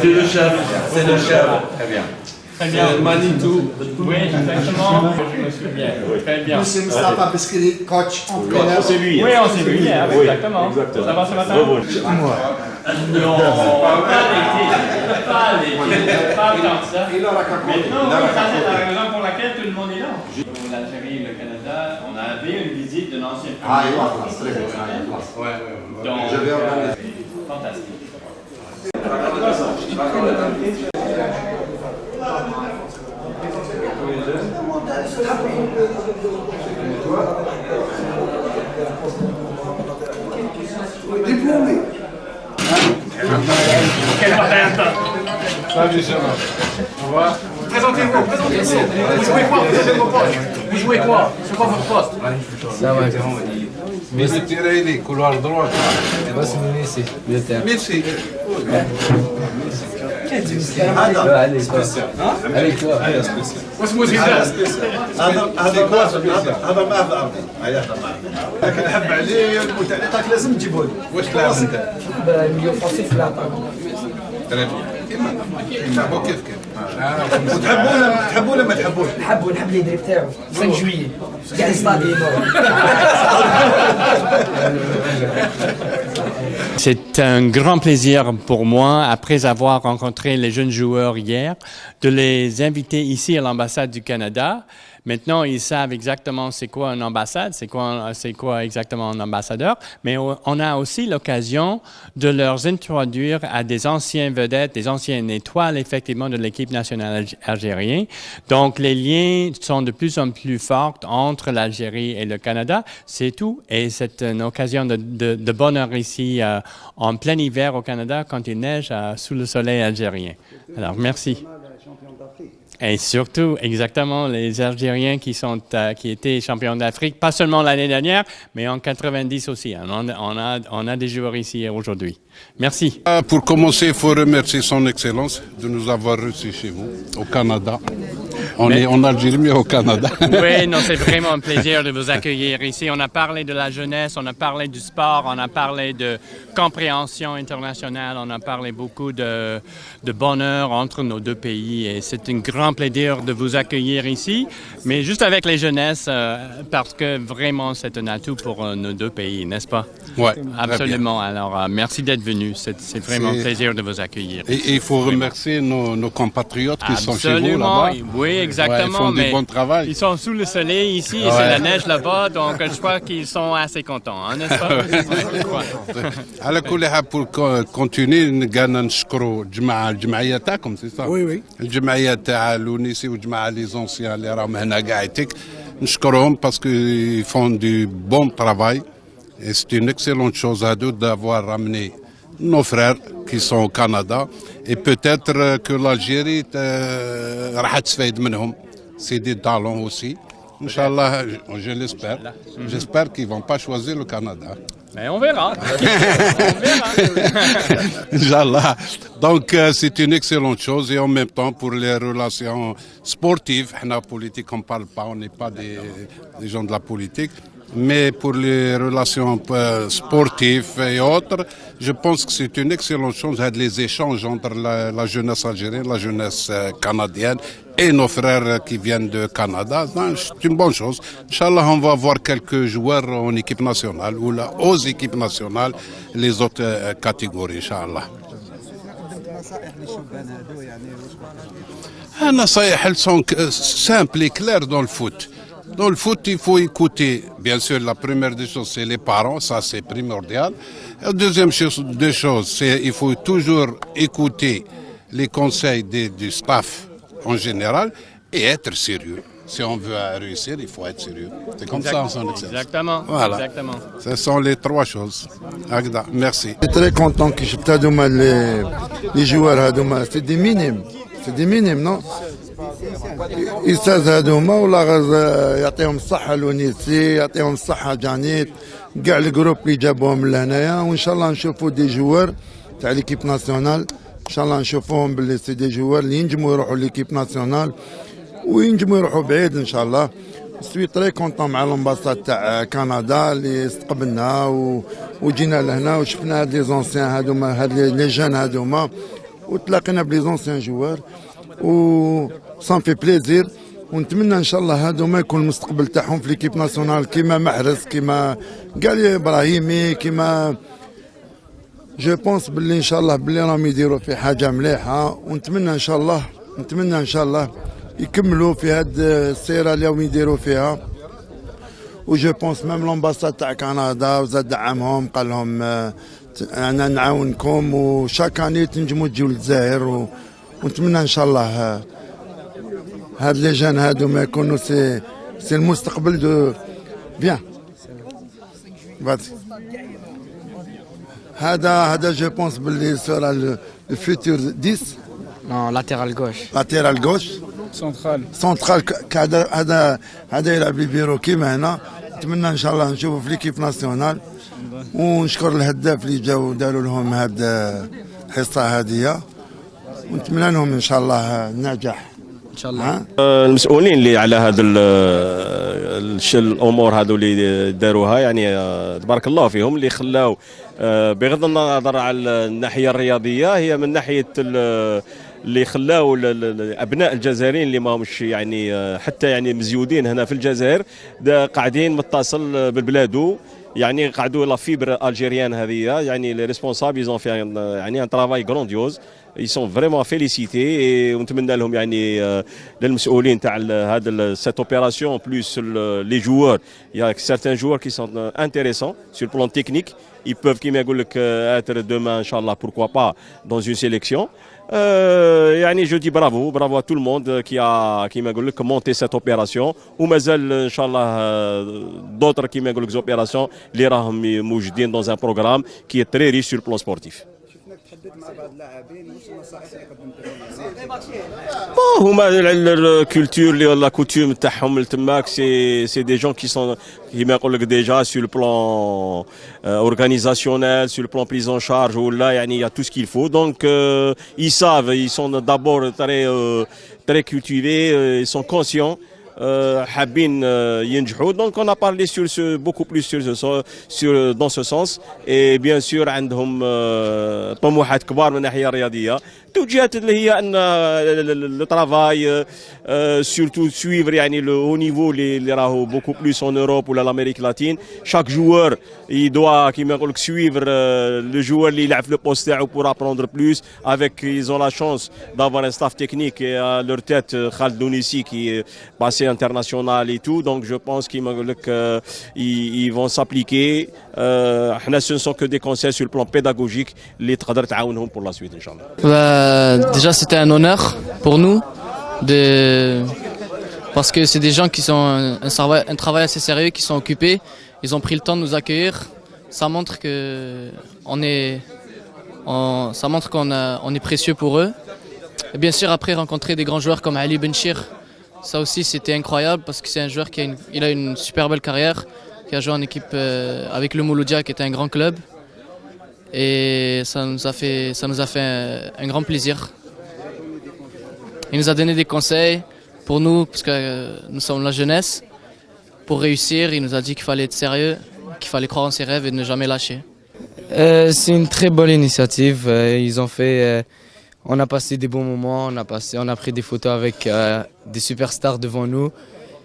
C'est le chef. C'est le chef. Très bien. Très bien. Manitou. Oui, exactement. Je me souviens. Très bien. Monsieur Mustafa Beskiri, coach, entraîneur. C'est lui. Oui, on s'est vu hier, exactement. Ça va ce matin? Moi. Non, pas tant que ça. Mais non, ça c'est la raison pour laquelle tout le monde est là. L'Algérie et le Canada, on avait une visite de l'ancien premier. Ah, il va, très bien. Donc, Je vais organiser. fantastique. Diplômé. Quel bordel! Salut, ça va. Au revoir. Présentez-vous. Vous jouez quoi? Vous jouez quoi? C'est quoi votre poste? Ça va, grand. Messi Tirelli, couloir droit. بس من ميسي بيتر Messi. عليك واسمه زيدان. هذا ما هذا أرضي. لكن أحب عليه المتعليقات لازم تجيبوا لي. واش تلعب انت؟ مليون فرنسي في العطاء كيما كيف كيف. تحبوا ولا ما تحبوش؟ نحب لي دريب تاعو 5 جويي كاع يصطادي C'est un grand plaisir pour moi, après avoir rencontré les jeunes joueurs hier, de les inviter ici à l'ambassade du Canada. Maintenant, ils savent exactement c'est quoi une ambassade, c'est quoi exactement un ambassadeur, mais on a aussi l'occasion de leur introduire à des anciennes vedettes, des anciennes étoiles, effectivement, de l'équipe nationale algérienne. Donc, les liens sont de plus en plus forts entre l'Algérie et le Canada, c'est tout. Et c'est une occasion de bonheur ici en plein hiver au Canada quand il neige sous le soleil algérien. Alors, merci. Et surtout, exactement, les Algériens qui étaient champions d'Afrique, pas seulement l'année dernière, mais en 90 aussi. On a des joueurs ici aujourd'hui. Merci. Pour commencer, il faut remercier son Excellence de nous avoir reçus chez vous, au Canada. On est en Algérie, mais au Canada. Oui, non, c'est vraiment un plaisir de vous accueillir ici. On a parlé de la jeunesse, on a parlé du sport, on a parlé de compréhension internationale, on a parlé beaucoup de bonheur entre nos deux pays. Et c'est un grand plaisir de vous accueillir ici, mais juste avec les jeunesses, parce que vraiment c'est un atout pour nos deux pays, n'est-ce pas? Oui, absolument. Alors, merci d'être venu. C'est vraiment un plaisir de vous accueillir. Et il faut remercier nos compatriotes qui sont chez vous là-bas. Oui, exactement. Ouais, ils font du bon travail. Ils sont sous le soleil ici et c'est la neige là-bas, donc je crois qu'ils sont assez contents, hein, n'est-ce pas? على كل حال pour continuer قالنا نشكروا الجمعية تاعكم سي صح؟ وي الجمعية تاع لونيسي والجماعة لي زونسيان اللي راهم هنا قاعدتك نشكرهم باسكو ils font du bon travail et c'est une excellente chose à deux d'avoir ramené nos frères qui sont au Canada et peut-être que l'Algérie راح تستفيد منهم. C'est des talents aussi. Inch'Allah, je l'espère. J'espère qu'ils ne vont pas choisir le Canada. Mais on verra. Inch'Allah. Donc, c'est une excellente chose et en même temps, pour les relations sportives, la politique, on ne parle pas, on n'est pas des gens de la politique. Mais pour les relations sportives et autres, je pense que c'est une excellente chose, les échanges entre la jeunesse algérienne, la jeunesse canadienne et nos frères qui viennent de Canada. C'est une bonne chose. Inch'Allah, on va avoir quelques joueurs en équipe nationale ou là, aux équipes nationales, les autres catégories, Inch'Allah. Elles sont simples et claires dans le foot. Dans le foot, il faut écouter. Bien sûr, la première des choses, c'est les parents, ça c'est primordial. La deuxième des choses, c'est qu'il faut toujours écouter les conseils du staff en général et être sérieux. Si on veut réussir, il faut être sérieux. C'est comme ça, son excellence. Exactement. Voilà. Exactement. Ce sont les trois choses. Agda, merci. Je suis très content que les joueurs, c'est des minimes. C'est des minimes, non? الاستاذ هذوما والله يعطيهم الصحه لونيسي يعطيهم الصحه جانيت كاع الجروب اللي جابوهم لهنايا وان شاء الله نشوفوا دي جوار تاع ليكيب ناسيونال ان شاء الله نشوفوهم باللي سي دي جوار اللي ينجموا يروحوا ليكيب ناسيونال وينجموا يروحوا بعيد ان شاء الله. سوي تري كونطون مع الامباساد تاع كندا اللي استقبلنا وجينا لهنا وشفنا هاد لي زونسيان هادوما هاد لي جان هادوما وتلاقينا بلي زونسيان جوار و سان في بليزير. ونتمنى ان شاء الله هادو ما يكون المستقبل تاعهم في ليكيب ناسيونال كيما محرز كيما قال ابراهيمي كيما جو بونس باللي ان شاء الله باللي راهم يديروا في حاجه مليحه. ونتمنى ان شاء الله يكملوا في هاد السيره اللي راهم يديروا فيها. وجو بونس ميم لومباساد تاع كندا وزاد دعمهم قال لهم انا نعاونكم وشاك اني تنجموا تجيو للجزائر. ونتمنى ان شاء الله هاد لي جان هادو ما يكونوا سي المستقبل دو بيان. هذا جو بونس باللي سورا الفيتور 10. Non, latéral gauche. لاتيرال غوش سونترال هذا يلعب لي بيرو كيما هنا. نتمنى ان شاء الله نشوفه في ليكيب ناسيونال. ونشكر الهداف اللي جاوا داروا لهم هاد الحصه هذه. ونتمنى لهم ان شاء الله النجاح ان شاء الله. المسؤولين اللي على هذا الامور هذو اللي داروها يعني تبارك الله فيهم اللي خلاو بغض النظر على الناحيه الرياضيه هي من ناحيه اللي خلاو الابناء الجزائريين اللي ماهمش يعني حتى يعني مزيودين هنا في الجزائر قاعدين متصل بالبلادو يعني قعدوا لا فيبر الجيريان هذه يعني لي ريسبونسابل يزون في يعني ان ترافاي غرونديوز ils sont vraiment félicités. ونتمنى لهم يعني للمسؤولين تاع هذا cette opération plus les joueurs. Il y a certains joueurs qui sont intéressants sur le plan technique. Ils peuvent كيما يقول لك être demain inchallah pourquoi pas dans une sélection. يعني je dis bravo à tout le monde qui a كيما يقول لك monté cette opération ومازال ان شاء الله d'autres كيما يقول لك opérations اللي راهم موجودين dans un programme qui est très riche sur le plan sportif. هما الكولتور لا كوتوم تاعهم تماك سي دي جون كي سون كيما يقول لك ديجا سور بلان اورغانيزاسيونيل سور بلان بريز ان شارج ولا يعني يا تو سكيل فو دونك ils savent ils sont d'abord très cultivés ils sont conscients حابين ينجحوا. Donc on a parlé sur ce beaucoup plus sur dans ce sens et bien sûr عندهم طموحات كبار من الناحيه الرياضيه توجيهات اللي هي ان لو ترافاي سورتو سويفر يعني لو هو نيفو اللي راهو بوكو بلوس ان اوروب ولا لامريك لاتين. شاك جوار يدوا كيما نقول لك سويفر لو جوار اللي يلعب في لو بوست تاعو بور ابروندر بلوس افيك ايزون لا شانس دافوار ان ستاف تكنيك لور تيت خالد دونيسي كي باسي international et tout. Donc je pense qu'ils vont s'appliquer. Ce ne sont que des conseils sur le plan pédagogique les تقدر تعاونهم pour la suite inchallah. Déjà c'était un honneur pour nous parce que c'est des gens qui sont un travail assez sérieux, qui sont occupés. Ils ont pris le temps de nous accueillir. Ça montre que on est précieux pour eux. Et bien sûr après rencontrer des grands joueurs comme Ali Benchir. Ça aussi c'était incroyable parce que c'est un joueur qui a une super belle carrière, qui a joué en équipe avec le Mouloudia qui était un grand club et ça nous a fait un grand plaisir. Il nous a donné des conseils pour nous parce que nous sommes la jeunesse. Pour réussir, il nous a dit qu'il fallait être sérieux, qu'il fallait croire en ses rêves et ne jamais lâcher. C'est une très bonne initiative. Ils ont fait on a passé des bons moments, on a pris des photos avec des superstars devant nous.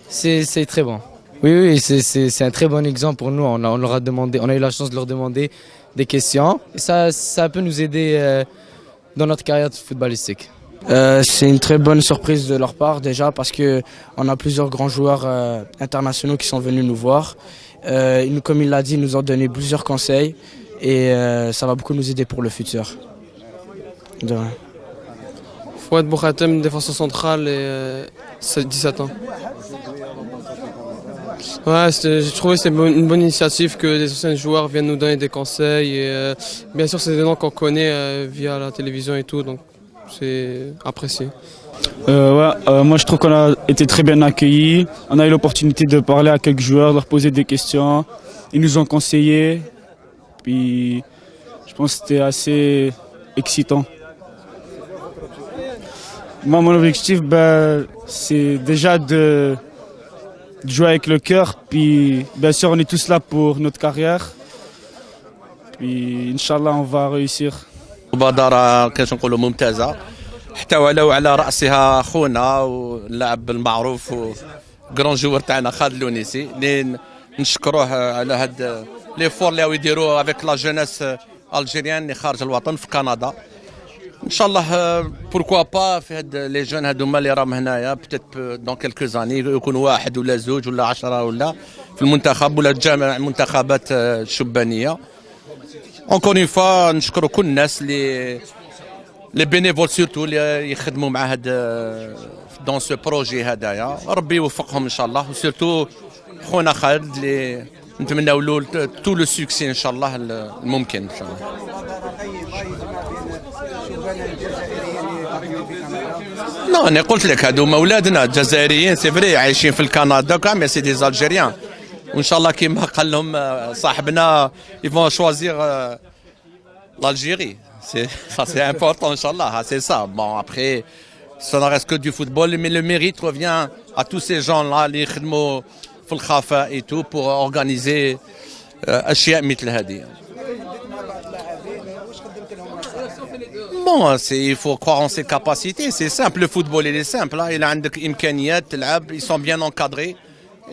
C'est très bon. Oui, c'est un très bon exemple pour nous. On a eu la chance de leur demander des questions. Et ça peut nous aider dans notre carrière footballistique. C'est une très bonne surprise de leur part déjà parce que on a plusieurs grands joueurs internationaux qui sont venus nous voir. Comme il l'a dit, ils nous ont donné plusieurs conseils et ça va beaucoup nous aider pour le futur. De rien. Fouad Bouhatem, défenseur central et 17 ans. Ouais, j'ai trouvé que c'était une bonne initiative que des anciens joueurs viennent nous donner des conseils. Et, bien sûr, c'est des noms qu'on connaît via la télévision et tout, donc c'est apprécié. Moi je trouve qu'on a été très bien accueillis. On a eu l'opportunité de parler à quelques joueurs, de leur poser des questions. Ils nous ont conseillé. Puis je pense que c'était assez excitant. Moi, mon objectif, c'est déjà de jouer avec le cœur. Puis, bien sûr, on est tous là pour notre carrière. Puis, Inch'Allah, on va réussir. مبادرة كيفاش نقولوا ممتازة، احتوى على رأسها خونا واللاعب المعروف وكرون جوور تاعنا خالد لونيسي اللي نشكروه على هاد لي فور اللي يديروه افيك لا جونيس الجيريان اللي خارج الوطن في كندا. ان شاء الله بوركوا با في هاد لي جون هادوما اللي راهم هنايا بتيت دون كيلكو زاني يكون واحد ولا زوج ولا 10 ولا في المنتخب ولا جامع المنتخبات الشبانيه. اونكور اون فوا نشكروا كل الناس اللي لي بينيفول سورتو اللي يخدموا مع هاد دون سو بروجي هدايا، ربي يوفقهم ان شاء الله، وسورتو خونا خالد اللي نتمناو له تو لو سوكسي ان شاء الله الممكن ان شاء الله. لا انا قلت لك هادو اولادنا الجزائريين سي فري عايشين في كندا كاع مي سي دي الجيريان، وان شاء الله كيما قال لهم صاحبنا يفون شوازير l'Algérie. Ça c'est important, Inch'Allah, c'est ça. Bon, après, ça ne reste que du football, mais le mérite revient à tous ces gens-là, les khidmou في الخفاء et tout, pour organiser أشياء مثل هذه. Bon, il faut croire en ses capacités, c'est simple, le football il est simple, il a عندك إمكانيات تلعب, ils sont bien encadrés,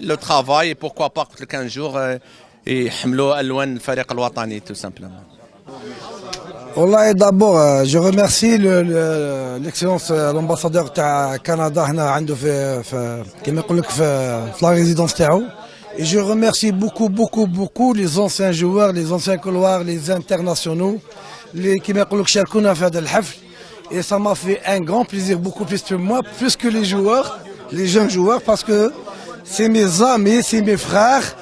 le travail, et pourquoi pas que 15 jours يحملوا ألوان الفريق الوطني tout simplement. والله d'abord je remercie l'excellence l'ambassadeur تاع كندا هنا عنده في كما يقول لك في لا ريزيدونس تاعو. Et je remercie beaucoup les anciens joueurs, les anciens couloirs, les internationaux, les كما يقول لك شاركونا في هذا الحفل. Et ça m'a fait un grand plaisir, beaucoup plus que moi, plus que les joueurs, les jeunes joueurs, parce que c'est mes amis, c'est mes frères.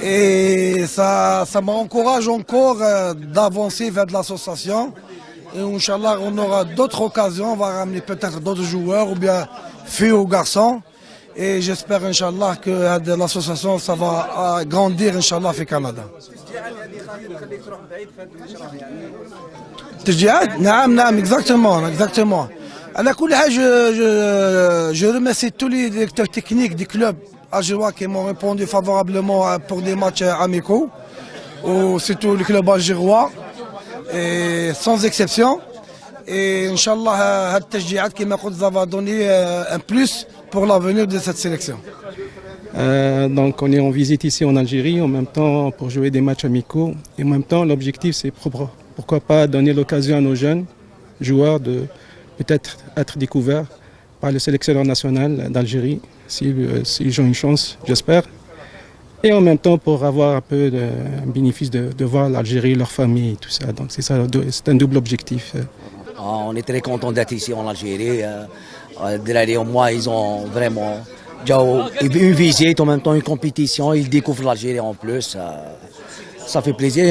Et ça m'encourage encore d'avancer vers de l'association. Et Inch'Allah, on aura d'autres occasions, on va ramener peut-être d'autres joueurs ou bien filles ou garçons. Et j'espère Inch'Allah que l'association ça va grandir Inch'Allah au Canada. تشجيعات نعم exactement. على كل حاجة je remercie tous les directeurs techniques du club algérois qui m'ont répondu favorablement pour des matchs amicaux, ou surtout le club algérois, et sans exception. Et Inch'Allah, التشجيعات كما قلت ça va donner un plus pour l'avenir de cette sélection. Donc on est en visite ici en Algérie, en même temps pour jouer des matchs amicaux. Et en même temps l'objectif c'est pourquoi pas donner l'occasion à nos jeunes joueurs de peut-être être découverts par le sélectionneur national d'Algérie, s'ils ont une chance, j'espère. Et en même temps pour avoir un peu de bénéfice de voir l'Algérie, leur famille, tout ça. Donc c'est ça, c'est un double objectif. On est très content d'être ici en Algérie. Derrière moi, ils ont vraiment une visite, en même temps une compétition. Ils découvrent l'Algérie en plus. Ça fait plaisir.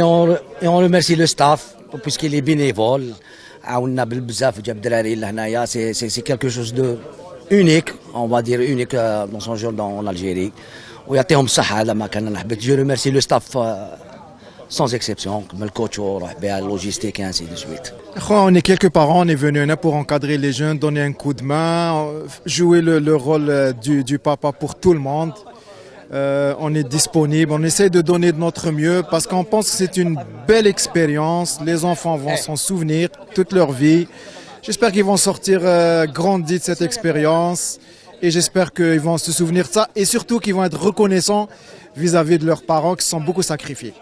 Et on remercie le staff, puisqu'il est bénévole. C'est quelque chose de unique, on va dire unique dans son genre en Algérie. Je remercie le staff sans exception, comme le coach, la logistique et ainsi de suite. On est quelques parents, on est venus là pour encadrer les jeunes, donner un coup de main, jouer le rôle du papa pour tout le monde. On est disponible, on essaie de donner de notre mieux parce qu'on pense que c'est une belle expérience. Les enfants vont s'en souvenir toute leur vie. J'espère qu'ils vont sortir grandis de cette expérience et j'espère qu'ils vont se souvenir de ça et surtout qu'ils vont être reconnaissants vis-à-vis de leurs parents qui se sont beaucoup sacrifiés.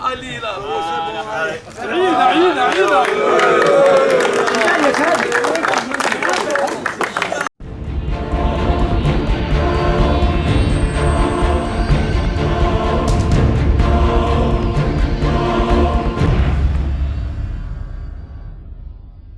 عيد